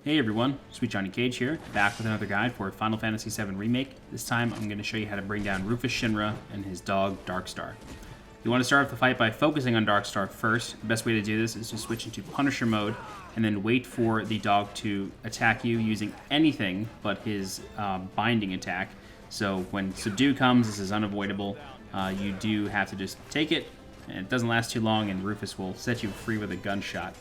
Hey everyone, SweetJohnnyCage here, back with another guide for Final Fantasy VII Remake. This time I'm going to show you how to bring down Rufus Shinra and his dog Darkstar. You want to start off the fight by focusing on Darkstar first. The best way to do this is to switch into Punisher mode and then wait for the dog to attack you using anything but his binding attack. So when Subdue comes, this is unavoidable. You do have to just take it, and it doesn't last too long, and Rufus will set you free with a gunshot.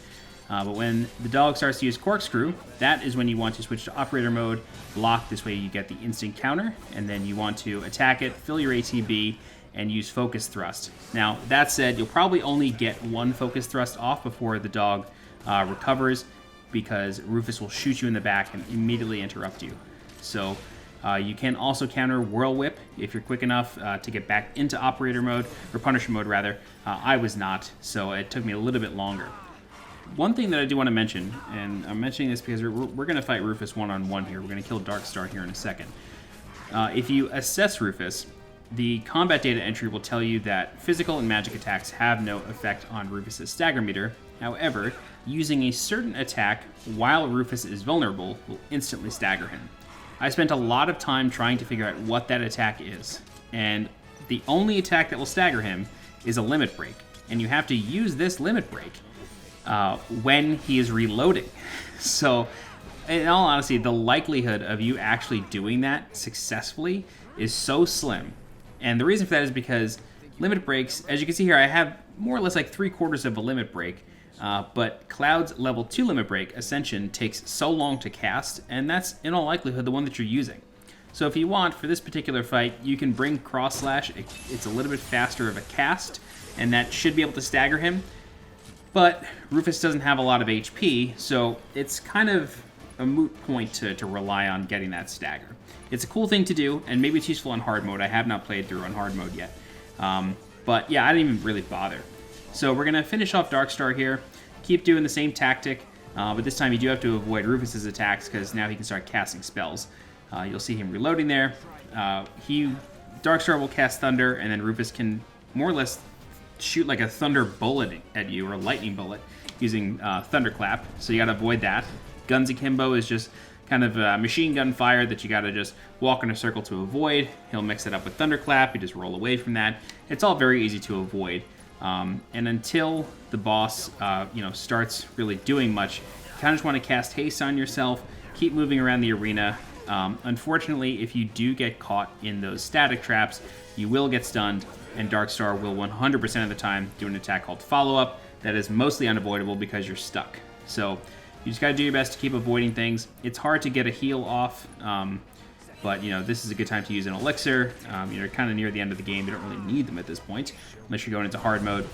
But when the dog starts to use Corkscrew, that is when you want to switch to Operator mode, block, this way you get the instant counter, and then you want to attack it, fill your ATB, and use Focus Thrust. Now, that said, you'll probably only get one Focus Thrust off before the dog recovers, because Rufus will shoot you in the back and immediately interrupt you. So you can also counter Whirl Whip if you're quick enough to get back into Operator mode, or Punisher mode rather. I was not, so it took me a little bit longer. One thing that I do want to mention, and I'm mentioning this because we're going to fight Rufus one-on-one here. We're going to kill Darkstar here in a second. If you assess Rufus, the combat data entry will tell you that physical and magic attacks have no effect on Rufus's stagger meter. However, using a certain attack while Rufus is vulnerable will instantly stagger him. I spent a lot of time trying to figure out what that attack is, and the only attack that will stagger him is a limit break, and you have to use this limit break when he is reloading. So, in all honesty, the likelihood of you actually doing that successfully is so slim. And the reason for that is because limit breaks, as you can see here, I have more or less like 3/4 of a limit break, but Cloud's level 2 limit break, Ascension, takes so long to cast, and that's in all likelihood the one that you're using. So if you want, for this particular fight, you can bring Cross Slash. It's a little bit faster of a cast, and that should be able to stagger him. But Rufus doesn't have a lot of HP, so it's kind of a moot point to rely on getting that stagger. It's a cool thing to do, and maybe it's useful on hard mode. I have not played through on hard mode yet. But yeah, I didn't even really bother. So we're going to finish off Darkstar here, keep doing the same tactic, but this time you do have to avoid Rufus's attacks because now he can start casting spells. You'll see him reloading there. Darkstar will cast Thunder, and then Rufus can more or less shoot like a thunder bullet at you, or a lightning bullet, using Thunderclap, so you gotta avoid that. Guns Akimbo is just kind of machine gun fire that you gotta just walk in a circle to avoid. He'll mix it up with Thunderclap, you just roll away from that. It's all very easy to avoid. And until the boss starts really doing much, you kind of just want to cast Haste on yourself, keep moving around the arena. Unfortunately, if you do get caught in those static traps, you will get stunned, and Darkstar will 100% of the time do an attack called Follow-Up that is mostly unavoidable because you're stuck. So you just got to do your best to keep avoiding things. It's hard to get a heal off, but this is a good time to use an elixir. You're kind of near the end of the game. You don't really need them at this point, unless you're going into hard mode.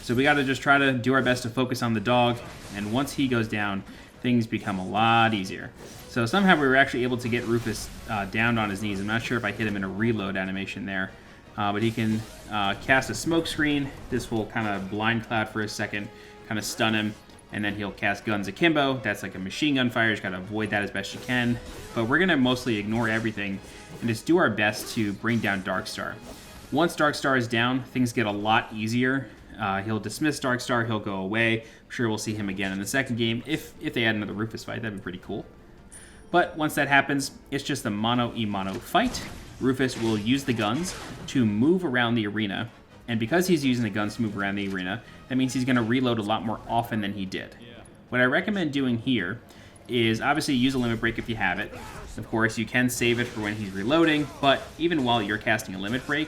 So we got to just try to do our best to focus on the dog, and once he goes down, things become a lot easier. So somehow we were actually able to get Rufus down on his knees. I'm not sure if I hit him in a reload animation there. But he can cast a smoke screen. This will kind of blind Cloud for a second, kind of stun him, and then he'll cast Guns Akimbo. That's like a machine gun fire. You just got to avoid that as best you can. But we're going to mostly ignore everything and just do our best to bring down Darkstar. Once Darkstar is down, things get a lot easier. He'll dismiss Darkstar. He'll go away. I'm sure we'll see him again in the second game. If they add another Rufus fight, that'd be pretty cool. But once that happens, it's just a mono-e-mono fight. Rufus will use the guns to move around the arena, and because he's using the guns to move around the arena, that means he's going to reload a lot more often than he did. What I recommend doing here is obviously use a limit break if you have it. Of course, you can save it for when he's reloading, but even while you're casting a limit break,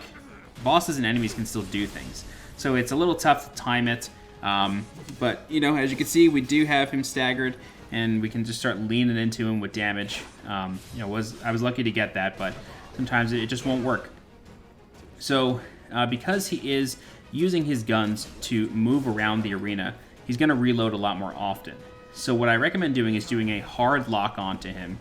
bosses and enemies can still do things. So it's a little tough to time it, but as you can see, we do have him staggered, and we can just start leaning into him with damage. I was lucky to get that, but sometimes it just won't work. So because he is using his guns to move around the arena, he's going to reload a lot more often. So what I recommend doing is doing a hard lock on to him.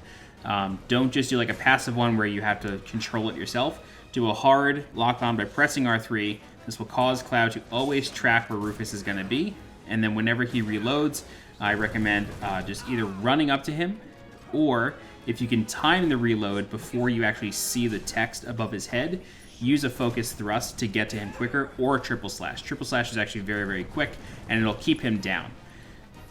Don't just do like a passive one where you have to control it yourself. Do a hard lock on by pressing R3. This will cause Cloud to always track where Rufus is going to be. And then whenever he reloads, I recommend just either running up to him, or if you can time the reload before you actually see the text above his head, use a focus thrust to get to him quicker, or a triple slash. Triple slash is actually very, very quick, and it'll keep him down.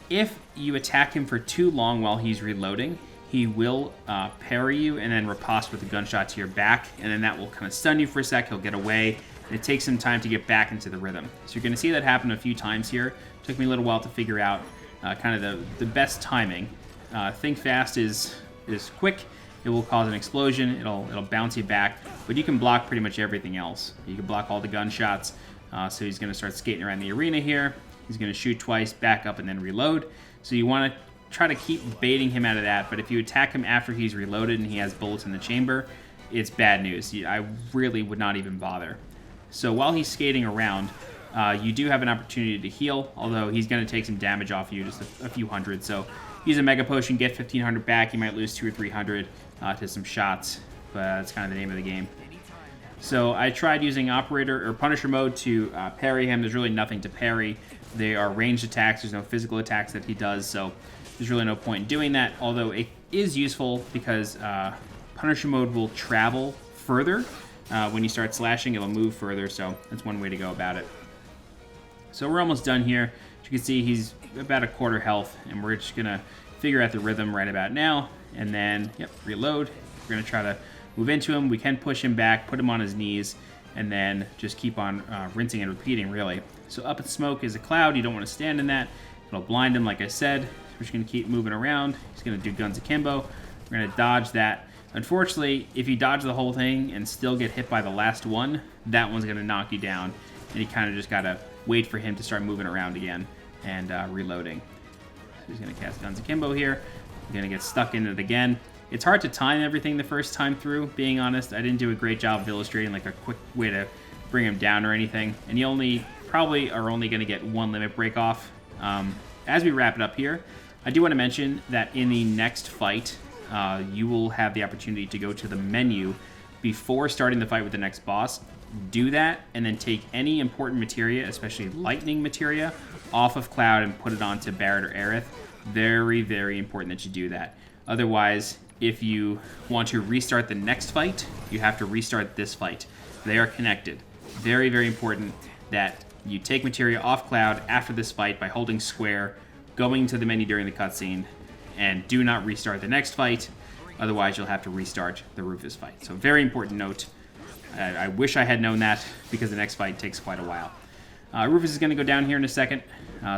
If you attack him for too long while he's reloading, he will parry you and then riposte with a gunshot to your back, and then that will kind of stun you for a sec. He'll get away, and it takes some time to get back into the rhythm. So you're going to see that happen a few times here. It took me a little while to figure out kind of the best timing. Think fast is quick. It will cause an explosion. It'll bounce you back, but you can block pretty much everything else. You can block all the gunshots. So he's going to start skating around the arena here. He's going to shoot twice, back up, and then reload. So you want to try to keep baiting him out of that, but if you attack him after he's reloaded and he has bullets in the chamber, it's bad news. I really would not even bother. So while he's skating around, you do have an opportunity to heal, although he's going to take some damage off you, just a few hundred. So use a Mega Potion, get 1,500 back. You might lose 200 or 300 to some shots, but that's kind of the name of the game. So I tried using Operator or Punisher mode to parry him. There's really nothing to parry. They are ranged attacks. There's no physical attacks that he does, so there's really no point in doing that, although it is useful because Punisher mode will travel further. When you start slashing, it'll move further, so that's one way to go about it. So we're almost done here. As you can see, he's about a quarter health, and we're just going to figure out the rhythm right about now, and then, reload. We're going to try to move into him. We can push him back, put him on his knees, and then just keep on rinsing and repeating, really. So up in smoke is a cloud. You don't want to stand in that. It'll blind him, like I said. We're just going to keep moving around. He's going to do Guns Akimbo. We're going to dodge that. Unfortunately, if you dodge the whole thing and still get hit by the last one, that one's going to knock you down. And you kind of just got to wait for him to start moving around again and reloading. So he's going to cast Guns Akimbo here. We're going to get stuck in it again. It's hard to time everything the first time through, being honest. I didn't do a great job of illustrating like a quick way to bring him down or anything. And you probably are only going to get one limit break off. As we wrap it up here, I do want to mention that in the next fight, you will have the opportunity to go to the menu before starting the fight with the next boss. Do that, and then take any important materia, especially lightning materia, off of Cloud and put it onto Barrett or Aerith. Very, very important that you do that. Otherwise, if you want to restart the next fight, you have to restart this fight. They are connected. Very, very important that you take materia off Cloud after this fight by holding square, going to the menu during the cutscene, and do not restart the next fight. Otherwise, you'll have to restart the Rufus fight. So very important note. I wish I had known that because the next fight takes quite a while. Rufus is going to go down here in a second,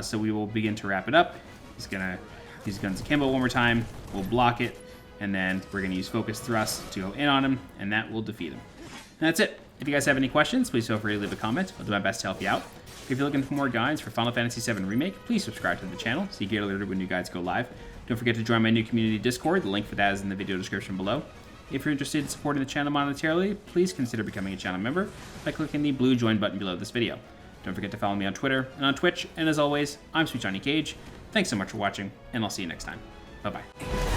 so we will begin to wrap it up. He's going to use Guns Akimbo one more time. We'll block it, and then we're going to use Focus Thrust to go in on him, and that will defeat him. And that's it. If you guys have any questions, please feel free to leave a comment. I'll do my best to help you out. If you're looking for more guides for Final Fantasy VII Remake, please subscribe to the channel so you get alerted when new guides go live. Don't forget to join my new community Discord. The link for that is in the video description below. If you're interested in supporting the channel monetarily, please consider becoming a channel member by clicking the blue join button below this video. Don't forget to follow me on Twitter and on Twitch. And as always, I'm SweetJohnnyCage. Thanks so much for watching, and I'll see you next time. Bye-bye.